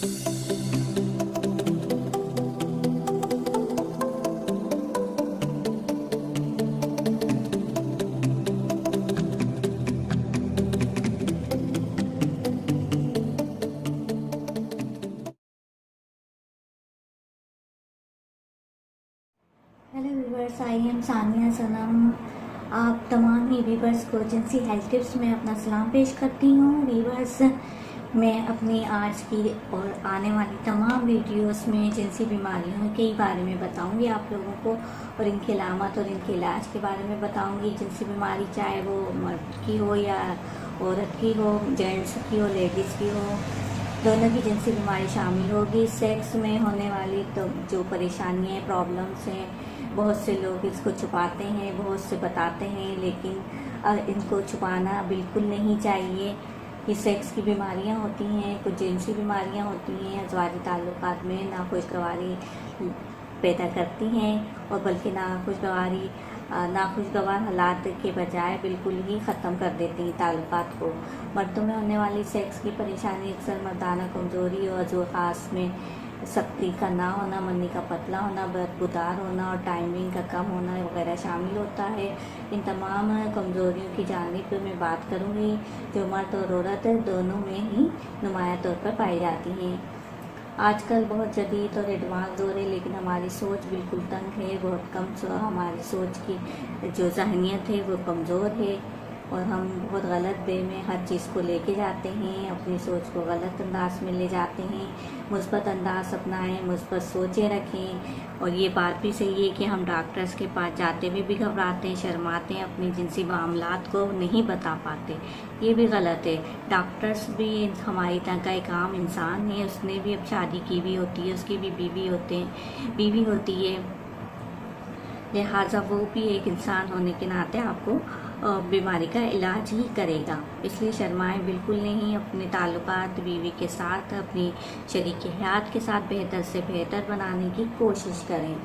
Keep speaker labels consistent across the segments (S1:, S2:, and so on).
S1: Hello viewers, I am Sania Sanam. आप तमाम ही viewers को जिनसी हेल्थ टिप्स में अपना सलाम पेश करती हूँ। व्यूवर्स, मैं अपनी आज की और आने वाली तमाम वीडियोस में जिनसी बीमारियों के बारे में बताऊंगी आप लोगों को, और इनके अलामत और इनके इलाज के बारे में बताऊंगी। जिनसी बीमारी चाहे वो मर्द की हो या औरत की हो, जेंट्स की हो, लेडीज़ की हो, दोनों की जिनसी बीमारी शामिल होगी। सेक्स में होने वाली तो जो परेशानियाँ प्रॉब्लम्स हैं, बहुत से लोग इसको छुपाते हैं, बहुत से बताते हैं, लेकिन इनको छुपाना बिल्कुल नहीं चाहिए। कि सेक्स की बीमारियां होती हैं, कुछ जिनसी बीमारियां होती हैं, अज़वाजी ताल्लुकात में नाखुशगवारी पैदा करती हैं, और बल्कि नाखुशगवार हालात के बजाय बिल्कुल ही ख़त्म कर देती हैं ताल्लुकात को। मर्दों में होने वाली सेक्स की परेशानी अक्सर मर्दाना कमज़ोरी और जो ख़ास में सख्ती का ना होना, मनी का पतला होना, बदबूदार होना और टाइमिंग का कम होना वगैरह शामिल होता है। इन तमाम कमज़ोरियों की जानिब मैं बात करूँगी जो मर्द और औरत दोनों में ही नुमाया तौर पर पाई जाती हैं। आजकल बहुत जदीद और एडवांस दौर है, लेकिन हमारी सोच बिल्कुल तंग है, बहुत कम। हमारी सोच की जो ज़हनियत है वो कमज़ोर है, और हम बहुत गलत वे में हर चीज़ को लेके जाते हैं, अपनी सोच को गलत अंदाज में ले जाते हैं। मुस्बत अंदाज अपनाएं, मुस्बत सोचें रखें। और ये बात भी सही है कि हम डॉक्टर्स के पास जाते हुए भी घबराते हैं, शर्माते हैं, अपनी जिनसी मामलात को नहीं बता पाते। ये भी गलत है। डॉक्टर्स भी हमारी तरह का एक आम इंसान है, उसने भी अब शादी की भी होती है, उसकी भी बीवी होती है, लिहाजा वो भी एक इंसान होने के नाते आपको बीमारी का इलाज ही करेगा। इसलिए शर्माएं बिल्कुल नहीं। अपने ताल्लुकात बीवी के साथ, अपनी शरीक हयात के साथ बेहतर से बेहतर बनाने की कोशिश करें।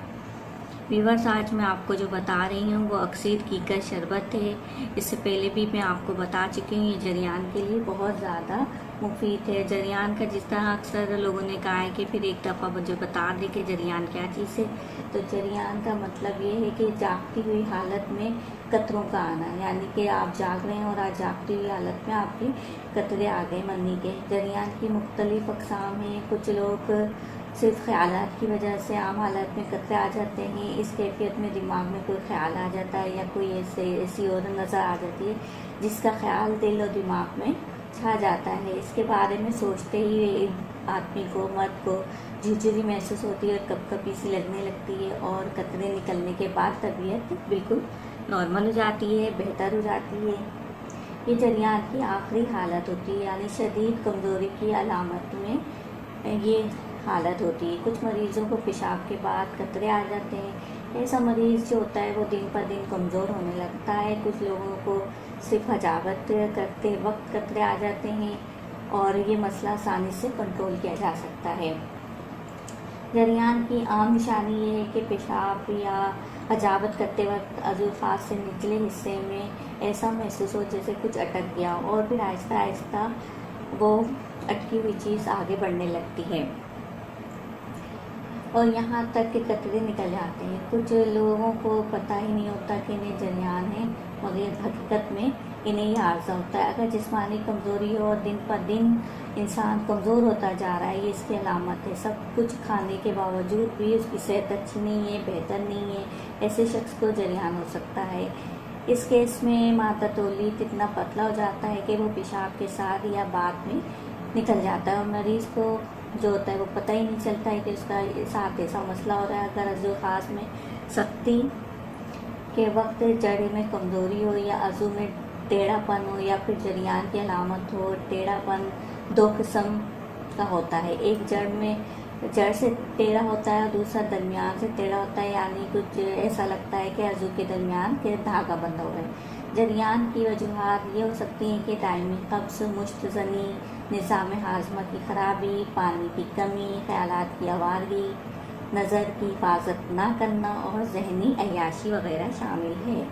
S1: व्यूवर्स, आज मैं आपको जो बता रही हूँ वो अक्सीर कीकर शरबत है। इससे पहले भी मैं आपको बता चुकी हूँ, ये जरियान के लिए बहुत ज़्यादा मुफीद है। जरियान का जिस तरह अक्सर लोगों ने कहा है कि फिर एक दफ़ा मुझे बता दें कि जरियान क्या चीज़ है, तो जरियान का मतलब ये है कि जागती हुई हालत में कतरों का आना, यानी कि आप जाग रहे हैं और आज जागती हुई हालत में आपके कतरे आ गए मनी के। जरियान की मुख्तलिफ अक़साम हैं। कुछ लोग सिर्फ ख्यालात की वजह से आम हालत में कतरे आ जाते हैं। इस कैफियत में दिमाग में कोई ख्याल आ जाता है या कोई ऐसी और नज़र आ जाती है जिसका ख्याल दिल और दिमाग में छा जाता है। इसके बारे में सोचते ही आदमी को, मर्द को झुरझुरी महसूस होती है और कपकपी सी लगने लगती है, और कतरे निकलने के बाद तबीयत बिल्कुल नॉर्मल हो जाती है, बेहतर हो जाती है। ये जरियान की आखिरी हालत होती है, यानी शदीद कमज़ोरी की अलामत में ये हालत होती है। कुछ मरीज़ों को पेशाब के बाद कतरे आ जाते हैं। ऐसा मरीज़ जो होता है वो दिन पर दिन कमज़ोर होने लगता है। कुछ लोगों को सिर्फ हजावत करते वक्त कतरे आ जाते हैं, और ये मसला आसानी से कंट्रोल किया जा सकता है। जरियान की आम निशानी ये है कि पेशाब या हजावत करते वक्त अज़ू ख़ास से निचले हिस्से में ऐसा महसूस हो जैसे कुछ अटक गया, और फिर आहिस्ता आहिस्ता वो अटकी हुई चीज़ आगे बढ़ने लगती है और यहाँ तक कि कतरे निकल जाते हैं। कुछ लोगों को पता ही नहीं होता कि इन्हें जरियान है, मगर हकीकत में इन्हें ही आर्जा होता है। अगर जिस्मानी कमज़ोरी हो और दिन पर दिन इंसान कमज़ोर होता जा रहा है, ये इसकी अलामत है। सब कुछ खाने के बावजूद भी उसकी सेहत अच्छी नहीं है, बेहतर नहीं है, ऐसे शख्स को जरियान हो सकता है। इस केस में मादा तौलीद इतना पतला हो जाता है कि वो पेशाब के साथ या बाद में निकल जाता है, और मरीज़ को जो होता है वो पता ही नहीं चलता है कि उसका साथ ऐसा मसला हो रहा है। अगर अज़ू ख़ास में सख्ती के वक्त जड़ में कमज़ोरी हो, या अज़ू में टेढ़ापन हो, या फिर जरियान की अलामत हो। टेढ़ापन दो किस्म का होता है, एक जड़ से टेढ़ा होता है और दूसरा दरमियान से टेढ़ा होता है, यानी कुछ ऐसा लगता है कि अज़ू के दरमियान के धागा बंधा हुआ है। जरियान की वजूहात ये हो सकती हैं कि दायमी कब्ज़, मुश्तज़नी, निज़ाम हाज़मा की ख़राबी, पानी की कमी, ख़यालात की आवारगी, नज़र की हिफाजत ना करना और ज़हनी अय्याशी वगैरह शामिल है।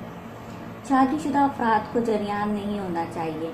S1: शादीशुदा अफराद को जरियान नहीं होना चाहिए।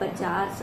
S1: 50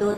S1: 2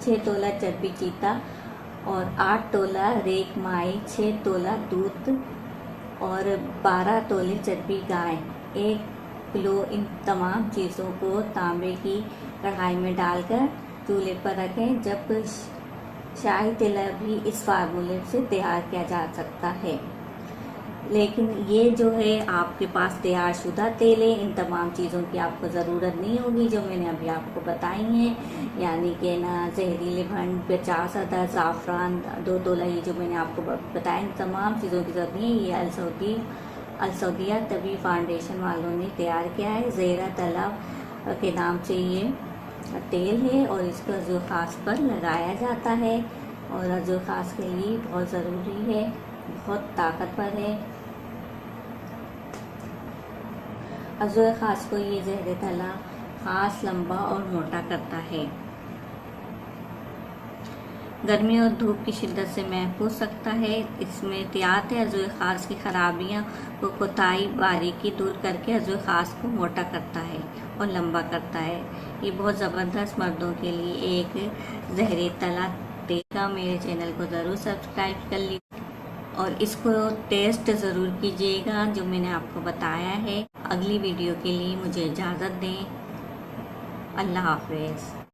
S1: 6 तोला चर्बी चीता और 8 तोला रेक माई, 6 तोला दूध और 12 तोले चर्बी गाय, 1 किलो। इन तमाम चीज़ों को तांबे की कढ़ाई में डालकर चूल्हे पर रखें। जब शाही तिलक भी इस फार्मूले से तैयार किया जा सकता है, लेकिन ये जो है आपके पास तैयार शुदा तेल है। इन तमाम चीज़ों की आपको ज़रूरत नहीं होगी जो मैंने अभी आपको बताई हैं, यानी कि ना जहरीले भंड, 50 अदर, ज़ाफ़रान, 2 तोला, ये जो मैंने आपको बताया, इन तमाम चीज़ों की ज़रूरत नहीं है। ये अल-सऊदिया तबी फाउंडेशन वालों ने तैयार किया है। ज़ेरा तलब के नाम से ये तेल है और इसको अज़ुए ख़ास पर लगाया जाता है और अज़ुए ख़ास के लिए बहुत ज़रूरी है, बहुत ताकतवर है। अज़ुए ख़ास को ये ज़हर तला ख़ास लंबा और मोटा करता है। गर्मी और धूप की शिद्दत से महफूज सकता है। इसमें एहतियात है, अज़ुए ख़ास की खराबियाँ को कोताही बारीकी दूर करके अज़ुए ख़ास को मोटा करता है और लंबा करता है। ये बहुत ज़बरदस्त मर्दों के लिए एक ज़हरी तला तेल का। मेरे चैनल को ज़रूर सब्सक्राइब कर लीजिए और इसको टेस्ट ज़रूर कीजिएगा जो मैंने आपको बताया है। अगली वीडियो के लिए मुझे इजाज़त दें। अल्लाह हाफ़िज़।